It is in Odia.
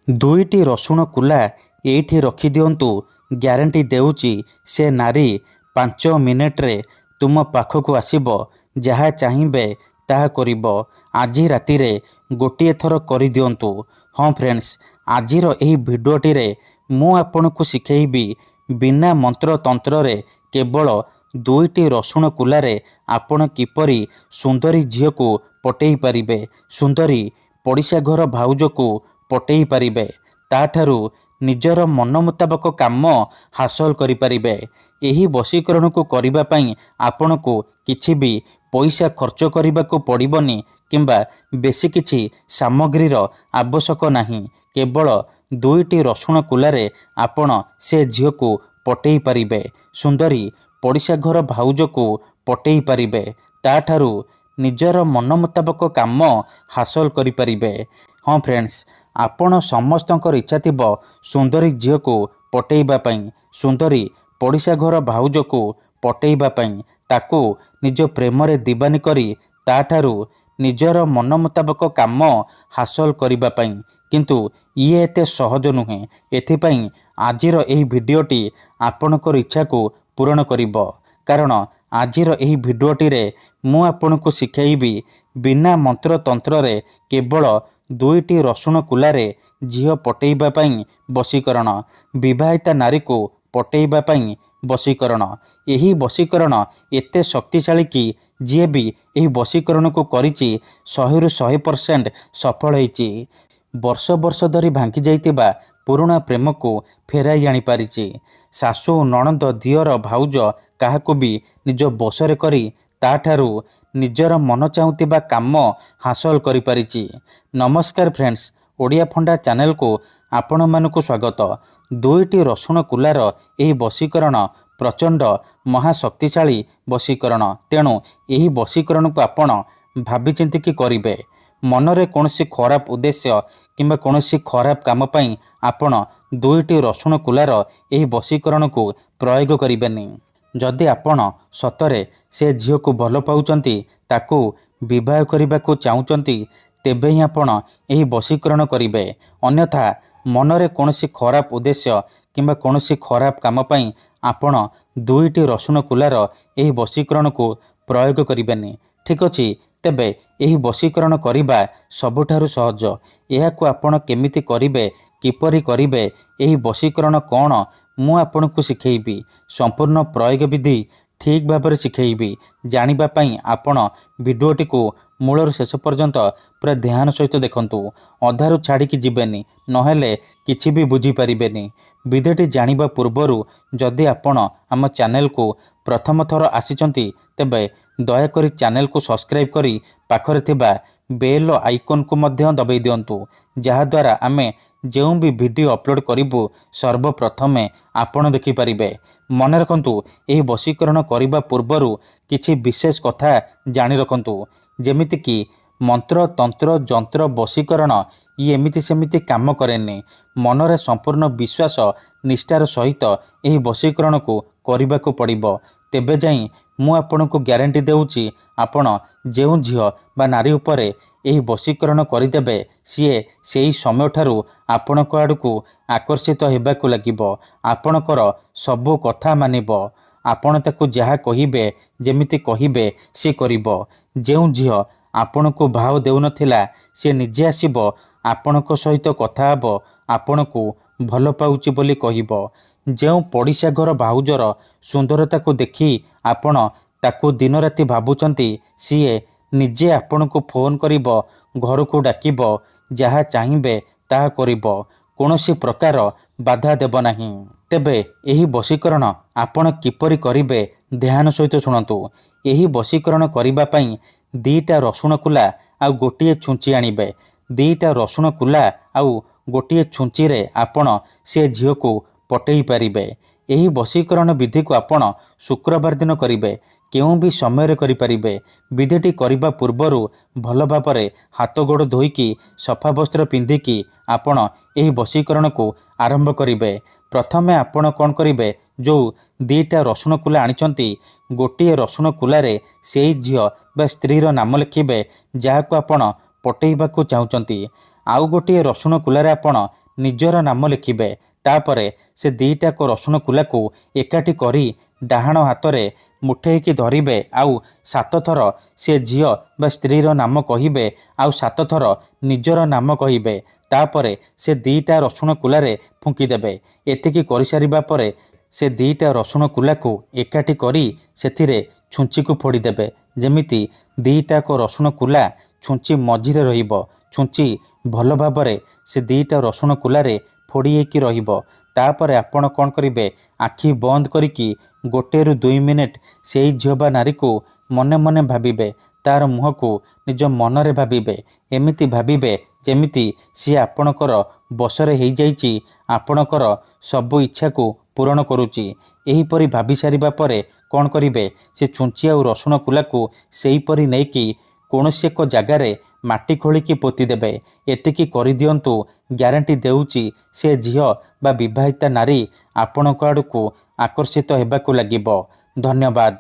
ଦୁଇଟି ରସୁଣ କୁଲା ଏଇଠି ରଖିଦିଅନ୍ତୁ। ଗ୍ୟାରେଣ୍ଟି ଦେଉଛି ସେ ନାରୀ 5 ମିନିଟ୍ରେ ତୁମ ପାଖକୁ ଆସିବ। ଯାହା ଚାହିଁବେ ତାହା କରିବ। ଆଜି ରାତିରେ ଗୋଟିଏ ଥର କରିଦିଅନ୍ତୁ। ହଁ ଫ୍ରେଣ୍ଡସ୍, ଆଜିର ଏହି ଭିଡ଼ିଓଟିରେ ମୁଁ ଆପଣଙ୍କୁ ଶିଖେଇବି ବିନା ମନ୍ତ୍ରତନ୍ତ୍ରରେ କେବଳ ଦୁଇଟି ରସୁଣ କୁଲାରେ ଆପଣ କିପରି ସୁନ୍ଦରୀ ଝିଅକୁ ପଟେଇ ପାରିବେ, ସୁନ୍ଦରୀ ପଡ଼ିଶା ଘର ଭାଉଜକୁ ପଟେଇ ପାରିବେ, ତାଠାରୁ ନିଜର ମନ ମୁତାବକ କାମ ହାସଲ କରିପାରିବେ। ଏହି ବଶୀକରଣକୁ କରିବା ପାଇଁ ଆପଣଙ୍କୁ କିଛି ବି ପଇସା ଖର୍ଚ୍ଚ କରିବାକୁ ପଡ଼ିବନି କିମ୍ବା ବେଶୀ କିଛି ସାମଗ୍ରୀର ଆବଶ୍ୟକ ନାହିଁ। କେବଳ ଦୁଇଟି ରସୁଣ କୁଲାରେ ଆପଣ ସେ ଝିଅକୁ ପଟେଇ ପାରିବେ, ସୁନ୍ଦରୀ ପଡ଼ିଶା ଘର ଭାଉଜକୁ ପଟେଇ ପାରିବେ, ତାଠାରୁ ନିଜର ମନ ମୁତାବକ କାମ ହାସଲ କରିପାରିବେ। ହଁ ଫ୍ରେଣ୍ଡସ୍, ଆପଣ ସମସ୍ତଙ୍କର ଇଚ୍ଛା ଥିବ ସୁନ୍ଦରୀ ଝିଅକୁ ପଟେଇବା ପାଇଁ, ସୁନ୍ଦରୀ ପଡ଼ିଶା ଘର ଭାଉଜକୁ ପଟେଇବା ପାଇଁ, ତାକୁ ନିଜ ପ୍ରେମରେ ଦିବାନୀ କରି ତାଠାରୁ ନିଜର ମନ ମୁତାବକ କାମ ହାସଲ କରିବା ପାଇଁ। କିନ୍ତୁ ଇଏ ଏତେ ସହଜ ନୁହେଁ। ଏଥିପାଇଁ ଆଜିର ଏହି ଭିଡ଼ିଓଟି ଆପଣଙ୍କର ଇଚ୍ଛାକୁ ପୂରଣ କରିବ। କାରଣ ଆଜିର ଏହି ଭିଡ଼ିଓଟିରେ ମୁଁ ଆପଣଙ୍କୁ ଶିଖେଇବି ବିନା ମନ୍ତ୍ରତନ୍ତ୍ରରେ କେବଳ ଦୁଇଟି ରସୁଣ କୁଲାରେ ଝିଅ ପଟେଇବା ପାଇଁ ବଶୀକରଣ, ବିବାହିତା ନାରୀକୁ ପଟେଇବା ପାଇଁ ବଶୀକରଣ। ଏହି ବଶୀକରଣ ଏତେ ଶକ୍ତିଶାଳୀ କି ଯିଏ ବି ଏହି ବଶୀକରଣକୁ କରିଛି 100ରୁ 100% ସଫଳ ହୋଇଛି। ବର୍ଷ ବର୍ଷ ଧରି ଭାଙ୍ଗି ଯାଇଥିବା ପୁରୁଣା ପ୍ରେମକୁ ଫେରାଇ ଆଣିପାରିଛି। ଶାଶୁ, ନଣନ୍ଦ, ଦିଅର, ଭାଉଜ କାହାକୁ ବି ନିଜ ବଶରେ କରି ତାଠାରୁ ନିଜର ମନ ଚାହୁଁଥିବା କାମ ହାସଲ କରିପାରିଛି। ନମସ୍କାର ଫ୍ରେଣ୍ଡସ୍, ଓଡ଼ିଆ ଫଣ୍ଡା ଚ୍ୟାନେଲକୁ ଆପଣମାନଙ୍କୁ ସ୍ୱାଗତ। ଦୁଇଟି ରସୁଣ କୁଲାର ଏହି ବଶୀକରଣ ପ୍ରଚଣ୍ଡ ମହାଶକ୍ତିଶାଳୀ ବଶୀକରଣ। ତେଣୁ ଏହି ବଶୀକରଣକୁ ଆପଣ ଭାବିଚିନ୍ତିକି କରିବେ। ମନରେ କୌଣସି ଖରାପ ଉଦ୍ଦେଶ୍ୟ କିମ୍ବା କୌଣସି ଖରାପ କାମ ପାଇଁ ଆପଣ ଦୁଇଟି ରସୁଣ କୁଲାର ଏହି ବଶୀକରଣକୁ ପ୍ରୟୋଗ କରିବେନି। ଯଦି ଆପଣ ସତରେ ସେ ଝିଅକୁ ଭଲ ପାଉଛନ୍ତି, ତାକୁ ବିବାହ କରିବାକୁ ଚାହୁଁଛନ୍ତି, ତେବେ ହିଁ ଆପଣ ଏହି ବଶୀକରଣ କରିବେ। ଅନ୍ୟଥା ମନରେ କୌଣସି ଖରାପ ଉଦ୍ଦେଶ୍ୟ କିମ୍ବା କୌଣସି ଖରାପ କାମ ପାଇଁ ଆପଣ ଦୁଇଟି ରସୁଣ କୁଲାର ଏହି ବଶୀକରଣକୁ ପ୍ରୟୋଗ କରିବେନି। ଠିକ୍ ଅଛି, ତେବେ ଏହି ବଶୀକରଣ କରିବା ସବୁଠାରୁ ସହଜ। ଏହାକୁ ଆପଣ କେମିତି କରିବେ, କିପରି କରିବେ, ଏହି ବଶୀକରଣ କ'ଣ, ମୁଁ ଆପଣଙ୍କୁ ଶିଖେଇବି। ସମ୍ପୂର୍ଣ୍ଣ ପ୍ରୟୋଗ ବିଧି ଠିକ୍ ଭାବରେ ଶିଖେଇବି। ଜାଣିବା ପାଇଁ ଆପଣ ଭିଡ଼ିଓଟିକୁ ମୂଳରୁ ଶେଷ ପର୍ଯ୍ୟନ୍ତ ପୁରା ଧ୍ୟାନ ସହିତ ଦେଖନ୍ତୁ। ଅଧାରୁ ଛାଡ଼ିକି ଯିବେନି, ନହେଲେ କିଛି ବି ବୁଝିପାରିବେନି। ବିଧିଟି ଜାଣିବା ପୂର୍ବରୁ ଯଦି ଆପଣ ଆମ ଚ୍ୟାନେଲକୁ ପ୍ରଥମ ଥର ଆସିଛନ୍ତି, ତେବେ ଦୟାକରି ଚ୍ୟାନେଲକୁ ସବସ୍କ୍ରାଇବ୍ କରି ପାଖରେ ଥିବା ବେଲ୍ ଆଇକନ୍କୁ ମଧ୍ୟ ଦବାଇ ଦିଅନ୍ତୁ। ଯାହାଦ୍ୱାରା ଆମେ ଯେଉଁ ବି ଭିଡ଼ିଓ ଅପଲୋଡ଼ କରିବୁ ସର୍ବପ୍ରଥମେ ଆପଣ ଦେଖିପାରିବେ। ମନେ ରଖନ୍ତୁ, ଏହି ବଶୀକରଣ କରିବା ପୂର୍ବରୁ କିଛି ବିଶେଷ କଥା ଜାଣି ରଖନ୍ତୁ। ଯେମିତିକି ମନ୍ତ୍ର, ତନ୍ତ୍ର, ଯନ୍ତ୍ର, ବଶୀକରଣ ଇଏ ଏମିତି ସେମିତି କାମ କରେନି। ମନରେ ସମ୍ପୂର୍ଣ୍ଣ ବିଶ୍ୱାସ ନିଷ୍ଠାର ସହିତ ଏହି ବଶୀକରଣକୁ କରିବାକୁ ପଡ଼ିବ। ତେବେ ଯାଇ ମୁଁ ଆପଣଙ୍କୁ ଗ୍ୟାରେଣ୍ଟି ଦେଉଛି, ଆପଣ ଯେଉଁ ଝିଅ ବା ନାରୀ ଉପରେ ଏହି ବଶୀକରଣ କରିଦେବେ, ସିଏ ସେହି ସମୟଠାରୁ ଆପଣଙ୍କ ଆଡ଼କୁ ଆକର୍ଷିତ ହେବାକୁ ଲାଗିବ। ଆପଣଙ୍କର ସବୁ କଥା ମାନିବ। ଆପଣ ତାକୁ ଯାହା କହିବେ, ଯେମିତି କହିବେ ସେ କରିବ। ଯେଉଁ ଝିଅ ଆପଣଙ୍କୁ ଭାव ଦେଉନଥିଲା, ସେ ନିଜେ ଆସିବ ଆପଣଙ୍କ ସହିତ କଥା ହେବ, ଆପଣଙ୍କୁ ଭଲ ପାଉଛି ବୋଲି କହିବ। ଯେଉଁ ପଡ଼ିଶା ଘର ଭାଉଜର ସୁନ୍ଦରତାକୁ ଦେଖି ଆପଣ ତାକୁ ଦିନରାତି ଭାବୁଛନ୍ତି, ସିଏ ନିଜେ ଆପଣଙ୍କୁ ଫୋନ୍ କରିବ, ଘରକୁ ଡାକିବ, ଯାହା ଚାହିଁବେ ତାହା କରିବ, କୌଣସି ପ୍ରକାର ବାଧା ଦେବ ନାହିଁ। ତେବେ ଏହି ବଶୀକରଣ ଆପଣ କିପରି କରିବେ, ଧ୍ୟାନ ସହିତ ଶୁଣନ୍ତୁ। ଏହି ବଶୀକରଣ କରିବା ପାଇଁ ଦୁଇଟା ରସୁଣ କୁଲା ଆଉ ଗୋଟିଏ ଛୁଞ୍ଚି ଆଣିବେ। ଦୁଇଟା ରସୁଣ କୁଲା ଆଉ ଗୋଟିଏ ଛୁଞ୍ଚିରେ ଆପଣ ସେ ଝିଅକୁ ପଟେଇ ପାରିବେ। ଏହି ବଶୀକରଣ ବିଧିକୁ ଆପଣ ଶୁକ୍ରବାର ଦିନ କରିବେ। କେଉଁ ବି ସମୟରେ କରିପାରିବେ। ବିଧିଟି କରିବା ପୂର୍ବରୁ ଭଲ ଭାବରେ ହାତ ଗୋଡ଼ ଧୋଇକି ସଫା ବସ୍ତ୍ର ପିନ୍ଧିକି ଆପଣ ଏହି ବଶୀକରଣକୁ ଆରମ୍ଭ କରିବେ। ପ୍ରଥମେ ଆପଣ କ'ଣ କରିବେ, ଯେଉଁ ଦୁଇଟା ରସୁଣ କୁଲା ଆଣିଛନ୍ତି, ଗୋଟିଏ ରସୁଣ କୁଲାରେ ସେଇ ଝିଅ ବା ସ୍ତ୍ରୀର ନାମ ଲେଖିବେ ଯାହାକୁ ଆପଣ ପଟେଇବାକୁ ଚାହୁଁଛନ୍ତି। ଆଉ ଗୋଟିଏ ରସୁଣ କୁଲାରେ ଆପଣ ନିଜର ନାମ ଲେଖିବେ। ତାପରେ ସେ ଦିଟାକ ରସୁଣ କୁଲାକୁ ଏକାଠି କରି ଡାହାଣ ହାତରେ ମୁଠେଇକି ଧରିବେ ଆଉ 7 ଥର ସେ ଝିଅ ବା ସ୍ତ୍ରୀର ନାମ କହିବେ ଆଉ 7 ଥର ନିଜର ନାମ କହିବେ। ତାପରେ ସେ ଦିଟା ରସୁଣ କୁଲାରେ ଫୁଙ୍କିଦେବେ। ଏତିକି କରିସାରିବା ପରେ ସେ ଦିଟା ରସୁଣ କୁଲାକୁ ଏକାଠି କରି ସେଥିରେ ଛୁଞ୍ଚିକୁ ଫୋଡ଼ିଦେବେ। ଯେମିତି ଦିଟାକ ରସୁଣ କୁଲା ଛୁଞ୍ଚି ମଝିରେ ରହିବ। ଛୁଞ୍ଚି ଭଲ ଭାବରେ ସେ ଦିଟା ରସୁଣ କୁଲାରେ ଫୋଡ଼ି ହେଇକି ରହିବ। ତାପରେ ଆପଣ କ'ଣ କରିବେ, ଆଖି ବନ୍ଦ କରିକି 1ରୁ 2 ମିନିଟ୍ ସେଇ ଝିଅ ବା ନାରୀକୁ ମନେ ମନେ ଭାବିବେ। ତାର ମୁହଁକୁ ନିଜ ମନରେ ଭାବିବେ। ଏମିତି ଭାବିବେ ଯେମିତି ସିଏ ଆପଣଙ୍କର ବଶରେ ହେଇଯାଇଛି, ଆପଣଙ୍କର ସବୁ ଇଚ୍ଛାକୁ ପୂରଣ କରୁଛି। ଏହିପରି ଭାବି ସାରିବା ପରେ କ'ଣ କରିବେ, ସେ ଛୁଞ୍ଚି ଆଉ ରସୁଣ କୁଲାକୁ ସେହିପରି ନେଇକି କୌଣସି ଏକ ଜାଗାରେ ମାଟି ଖୋଳିକି ପୋତିଦେବେ। ଏତିକି କରିଦିଅନ୍ତୁ, ଗ୍ୟାରେଣ୍ଟି ଦେଉଛି ସେ ଝିଅ ବା ବିବାହିତା ନାରୀ ଆପଣଙ୍କ ଆଡ଼କୁ ଆକର୍ଷିତ ହେବାକୁ ଲାଗିବ। ଧନ୍ୟବାଦ।